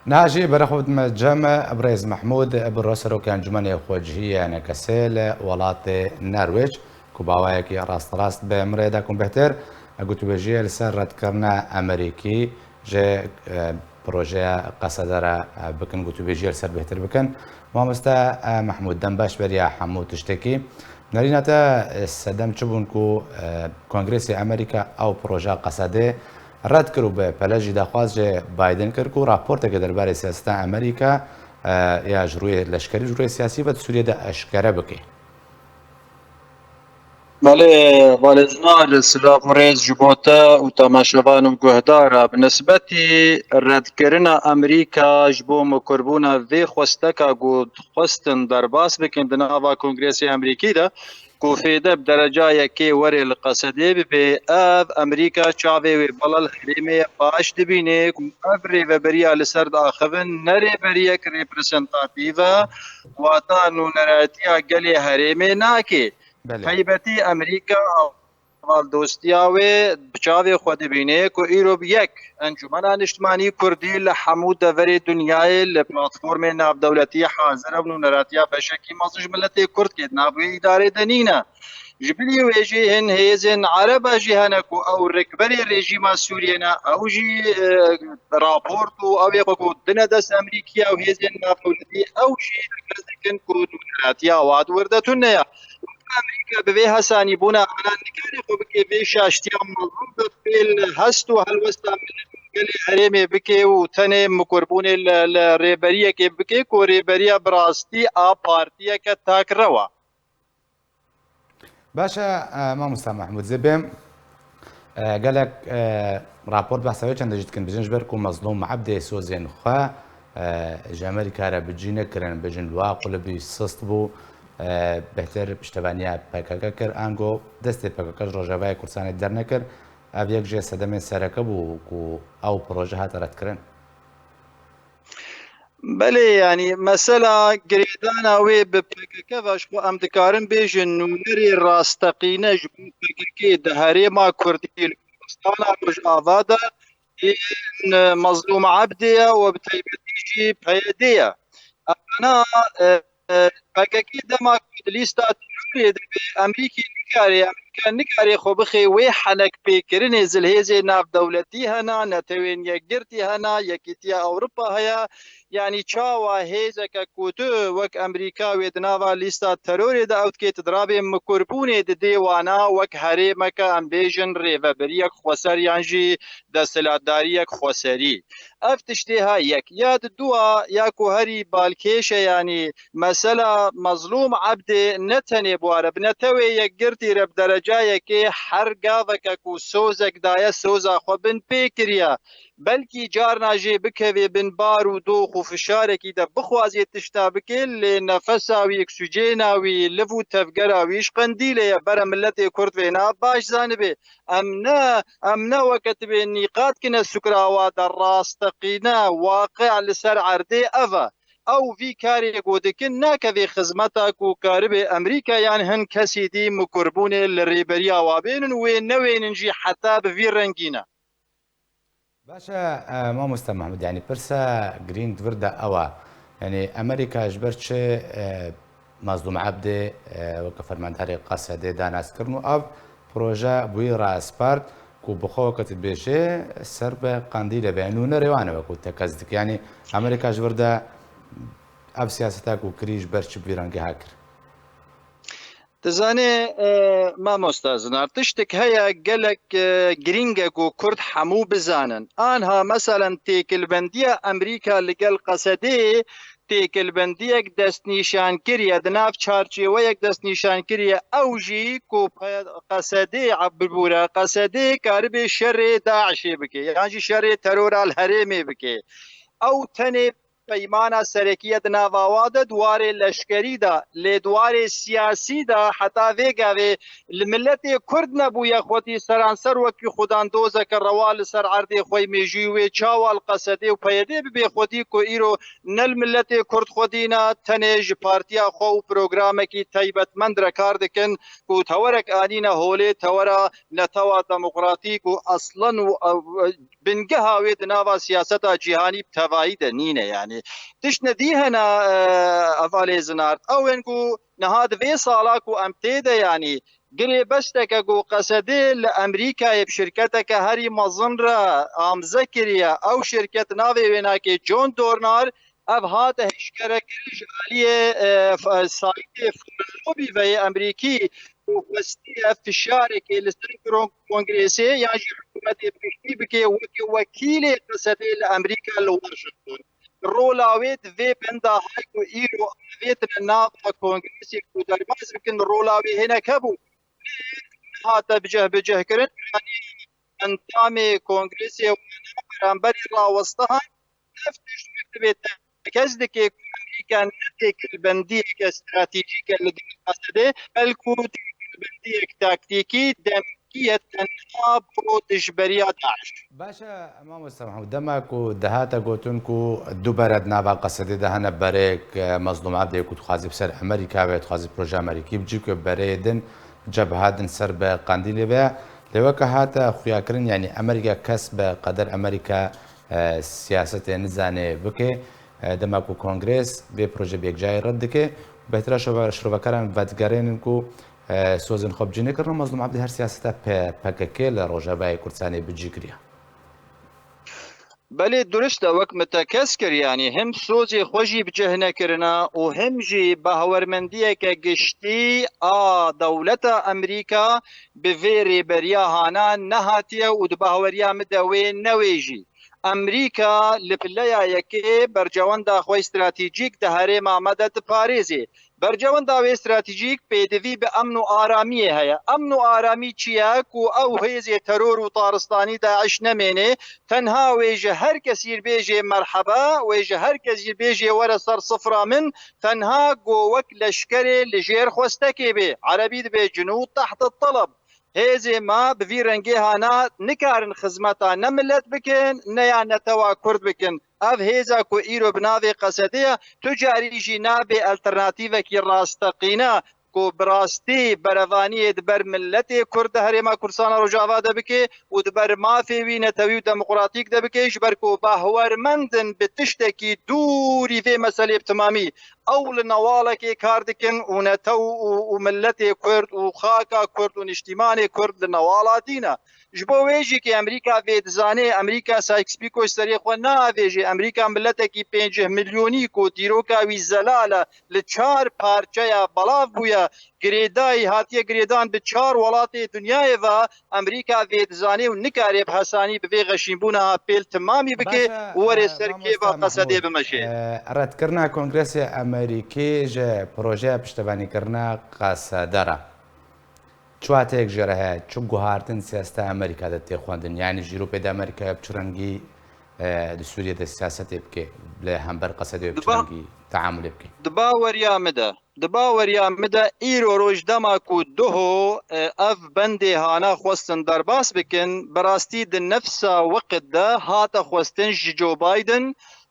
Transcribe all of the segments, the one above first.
ناجي برخود جمع بريز محمود بالرسل كان جماني خوجهية نكسيل ولات النرويج كوباوايك راست راست بمريدا كون بهتر قلت بجي لسر رد كرنا أمريكي جي بروجي قصدرة بكن قلت بجي لسر بهتر بكن ومستا محمود دنباش بريا حمود تشتكي نرينا تا السدام تشبون كو كونغرسي أمريكا أو بروجي قصده رد کرد به پلاجی دخواست جه بایدن کرد که راپورت که درباره سیاست امریکا یا جروی لشکری جروی سیاسی و سوریه ده اشکره بکی. بله والدنا سلاف رئیس جبوتا و تماشاوان و گهدارا بالنسبة رد کرنا امریکا جبو مکربونا وی خوستکا گود خوستن درباس بکن دناوا کنگریسی امریکی ده کوفیده بدرجه یکی وری القصدی به اف امریکا چاوی و بلال حریمه باش دبینه افری و بریا لسرد آخوین نری بریا که ریپرسنتاتیو واتا نونراتیا گلی حریمه ناکی بله. تایبەتی ئەمریکا دۆستیاوێ بچاوێ خۆ دەبینێ و ئیرۆ یەک ئەنجومەنە نیشتمانی کوردی لە هەموو دەڤەری دنیای لە پلاتفۆرمێ ناودەولەتی حازرە بن و نەراتیا بەشێکی مەزش ملەتی کورد کرد نابووی ئیدارەی دەنینە جبلی وێژی هێن هێزن عەرەبە ژی هەنەک و ئەو ڕێکبەری ڕێژیما سووریێنە ئەو ژی راپۆرت و ئەوێ خۆ دنە دەست ئەمریکیا و هێزن ناودەولەتی ئەو ژی دەکەن و نەراتیا وات وردەتون نەیە امریکا به حسانی بونا الان نکاری خو بکی به شاشتیا مظلوم بفیل هست و هلوستا من حریم بکی و تنه مکربون ریبریه که بکی کو ریبریه براستی آ پارتیه که تاک روا باشا ما مستمع محمود زبم قالك رابورت بحثاوي چند جد كن بجنج بركو مظلوم عبد سوزين خا جامريكا را بجينا كرن بجن الواقع لبي سستبو بهتر پشتوانیا پاکاکا کر آنگو دست پاکاکاش روزهای کورسانی در نکر اویک جه صدمه سرکه بو کو او پروژه هات رد کرن. بله يعني مثلا قريدانا وي ببكك باش خو ام دكارن بيجن نوري راستقينه جبو بكك دهري ما كردي الكردستان مش افادا ان مظلوم عبديه وبتيبتيجي بيديه انا بكك دما ليستا توري امريكي نكاري خو بخي وي حنك بكرني زلهيزي ناف دولتي هنا نتوين يقرتي هنا يكيتيا اوروبا هيا يعني چاوا هيزك كوتو وك امريكا ويدناوا ليستا تروري دا اوت كيت درابي مكربوني د ديوانا وك هريمك امبيجن ريفابريك خوسر يانجي دستلاتداريك خوسري افتشتيها يك يا دوا ياكو هري بالكيش يعني مسألة مظلوم عبد نتني بوارب نتوي يقرتي رب درجة كي حرقا وكاكو سوزك دايا سوزا خو بن بيكريا بلكي جارنا جي بكوي بن بار و دوخ و فشاركي دا بخوازي تشتابكي اللي نفسا وي اكسجينا وي لفو تفقرا ويش قنديلة برا ملتي كرد فينا باش زانبي امنا وكتبي النقاط كنا السكراوات الراستقينا واقع لسر عردي افا او في كاري قودكن ناك في خزمتك وكارب امريكا يعني هن كسي دي مكربون الريبريا وابين وين نوين نجي حتى بفي رنجينا باشا ما مستمع محمود يعني برسا جرين تفردا أوا يعني أمريكا جبرتش مظلوم عبده وكفرماندهاري قصدي داناس كرنو أب بروجا بوي راس بارت كو بخو كتب بيجي سرب قنديل بينو نريوانا وكو تكزدك يعني أمريكا جبردا أب سياستك وكريج برش بيرانجي هاكر تزاني ما مستازنا تشتك هيا قالك جرينجك وكرد حمو بزانن انها مثلا تيكل بندية امريكا لقال قصدي تيكل بنديك دست نيشان كريا دناف چارچي ويك دست نيشان كريا اوجي كو قصدي عببورا قصدي كاربي شر داعشي بكي يعني شر ترور الهريمي بكي او تني پیمانا سرکیه دناواده دواره لشکری دا لدواره سیاسی دا حتی ویگاوه الملت کرد نبویا خودی سرانسر وکی خودان دوزه که روال سر عرض خوی میجیوه چاوال قصده و پیده بی خودی که ایرو نل ملت کرد خودینا تنج پارتیا خو و پروگرام کی تایبت مند رکار دکن کو تورک آنینا هوله تورا نتوا دموکراتیک و اصلا بنگه هاوید ناوا سیاست جهانی بتوایی دنینه یعنی تش ندیهنا افعال زنارد او انکو نهاد وی سالاکو امتیده یعنی گری بسته که گو قصده لامریکا بشرکت که هری مظن را آمزه کریا او شرکت ناوی وینا که جون دورنار اف هات هشکره کریش علیه سایت فرنوبی و امریکی وستی فشار که لسر کنگریسی یا حکومت پشتی بکه وکیل قصده لامریکا لواشنطن رولاوید و بنده های کو ایرو ویت ناف کنگریسی کو درماز بکن رولاوی هنه کبو هات بجه کرن انتام کنگریسی و برانبری راوستها نفتش مکتبه تکزده که امریکا نتیک البندی که استراتیجی که لدی قصده بلکو البندی تاکتیکی دمکیت تنها برو دجبریا داعش باشا امام محمود دمك ودهاتا قوتنكو دو برد نابا قصدي دهنا بريك مظلوم عبدي كنت خازي بسر امريكا بيت خازي بروجا امريكي بجيكو بريدن جبهادن سر بقانديلي بها لوكا هاتا خويا كرن يعني امريكا كسب قدر امريكا سياسة نزاني بكي دماكو كونغرس بي بروجا بيك جاي ردكي بهترا شروع كرن فاتقارينكو سوزن خب جيني كرن مظلوم عبدي هر سياسة باكاكي لروجا كردستاني بجيكريا بله درسته وک متکس کر یعنی هم سوزی خوشی بجه نکرنا و هم جی باورمندیه که گشتی دولت امریکا به ویری بریا هانا نهاتیه و دو باوریا مدوی نویجی امریکا لپلیا یکی برجواندا خو استراتیجیک ده هرم مدد پاریزی برجواندا و استراتیجیک پیدوی به امن و آرامی هيا امن و آرامی چیه کو او هیزی ترور و طارستانی داعش نمینه تنها ویجه هر کسی بیجه مرحبا ویجه هر کسی بیجه ورا سر صفرا من تنها گو وک لشکر لجیر خوستکی بی عربی به جنود تحت الطلب هیزی ما بوی رنگی هانا نکارن خدمتا نه ملت بکن نه یا نتوا کرد بکن اف هیزا کو ایرو بناوی قصدیه تجاری جی نابی الترناتیو کی راستقینا کو براستی بروانی دبر ملت کرد هرما کورسانا رجاوا دبکه و دبر مافی وی نتوی دموکراتیک دبکه جبر کو باهورمندن بتشتکی دوری في مسئله تمامی اول نوالك كاردكن ونتو وملتي كرد وخاكا كرد ونشتمان كرد لنوالاتينا جبو ويجي كي امريكا فيد زاني امريكا سايكس بيكو استريخ ونا فيجي امريكا ملتك كي 5 مليوني كو ديروكا وي زلاله لچار پارچه بلاف بويا گریدای هاتیه گریدان به 4 ولات دنیای و امریکا وید زانی و نکاری بحسانی به غشیمبونا پیل تمامی بکه ور سرکی و قصدی بمشه رد کرنا کنگرس امریکی جه پروژه پشتبانی کرنا قصدره چواتێک ژێرە هەیە چ گوهارتن سیاستە ئەمریکا دەتێ خواندن یعنی ژیرۆ پێدا ئەمریکا بچڕەنگی سووریە دە سیاسەتێ بکێ لە هەمبەر قەسەدێ بچڕەنگی تعاملێ بکەین دباوریا مده ایرو روجدما کو دوهو اف بندی هانا خوستن درباس بکن براستی د نفس وقت ده هات خوستن جو بایدن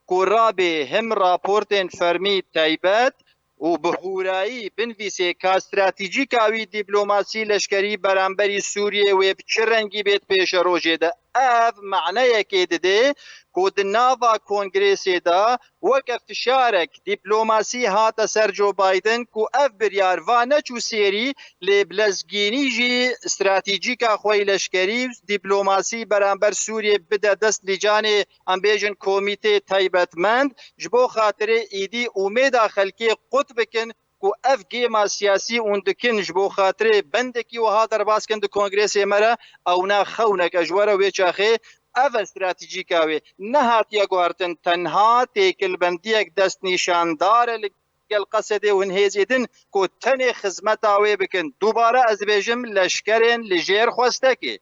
کو رابه هم راپورتن فرمی تایبت و بهورایی بنویسه که استراتیجیک آوی دیپلوماسی لشکری برانبری سوریه و بچرنگی بیت پیش روژه ده اف معنی که ده کود ناوا کنگریسی دا وک فشارک دیپلوماسی هات سر جو بایدن کو اف بریار وانه چو سیری لبلزگینی جی استراتیجیک خوی لشکری دیپلوماسی برانبر سوریه بده دست لجان امبیجن کمیته تایبتمند جبو خاطر ایدی امید خلکی قطب کن کو اف گیما سیاسی اوندکن جبو خاطر بندکی و ها در باس کند کنگریسی مره او نا خونک اجوره و چاخه اف استراتیجیکاوی نهاتیا گوارتن تنها تیکل بندیک دست نشاندار لگل قصده و انهیزیدن کو تن خزمتاوی بکن دوباره از بیجم لشکرین لجیر خواسته کی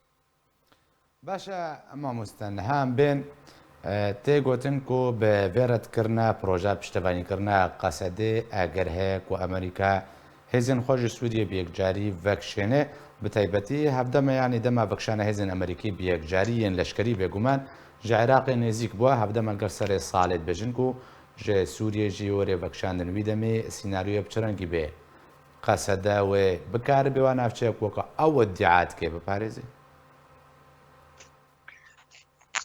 باشا اما مستن هم بین تێ گوتن و بە vêretکردنا پرۆژە پشتیوانیکردنا قەسەدێ ئەگەر هەیەک و ئەمریکا هێزن خۆشی سووریە بەیەکجاری ڤەکشێنێ بتایبەتی هەفتەمەیانی دەما بەکشانە هێزن ئەمریکی بەیەکجاری یەن لەشکری بێگومان ژە عێراقی نێزیک بووە هەفتەمە گەر سەرێ ساڵێت بێژن و ژێ سووریێژی وەرێ ڤەکشاندنوی دەمێ سیناریۆ بچرەنگی بێ قەسەدە وێ بکار بێوە ناوچەیەک وەکە ئەوە دیعات کێ بپارێزی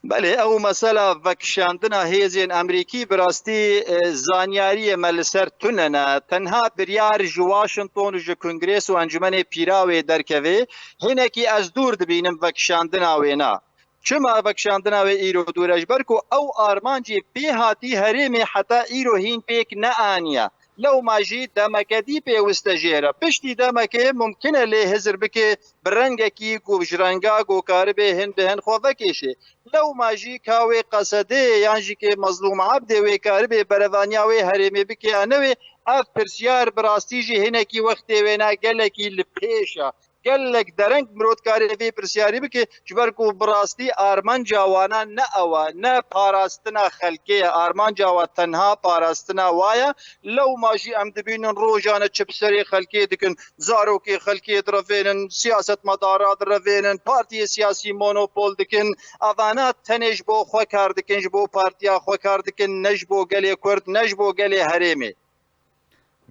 بله او مثلا وکشاندنا هیزین امریکی براستی زانیاری ملسر توننا تنها بریار جو واشنطن و جو کنگریس و انجمن پیراوی درکوی هنکی از دور دبینم وکشاندنا وینا چما وکشاندنا وی ایرو دورج برکو او آرمانجی پی هاتی هریمی حتا ایرو هین پیک نه آنیا لو ماجی دمکدی پی وستجیره پشتی دمکه ممکنه لی هزر بکه برنگکی گو جرنگا گو کاربه هن به هن خواه وکیشه لو ماجی کاوی قصده یعنی که مظلوم عبد وی کاربه بروانیا وی حریمی بکه انوی اف پرسیار براستی جی هنکی وقتی وینا گلکی لپیشا گلک درنگ مرود کاری وی پرسیاری بکه جبر کو براستی آرمان جوانا نه اوا نه پاراستنا خلقی آرمان جوا تنها پاراستنا وایا لو ماجی ام دبینن روجانه چپسری خلقی دکن زارو کی خلقی درفینن سیاست مدارات درفینن پارتی سیاسی مونوپول دکن اوانا تنج بو خو کار دکن بو پارتیا خو کار دکن نجبو گلی کرد نجبو گلی حریمی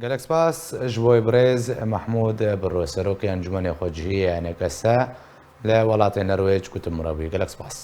گەلێک سپاس ji بۆی برێز مححمود بڕۆ سەرۆکی ئەنجومەنی خۆجیهی یانێکەسە لە وڵاتی نەروێج کوتم مرەبووی گەلێک سپاس.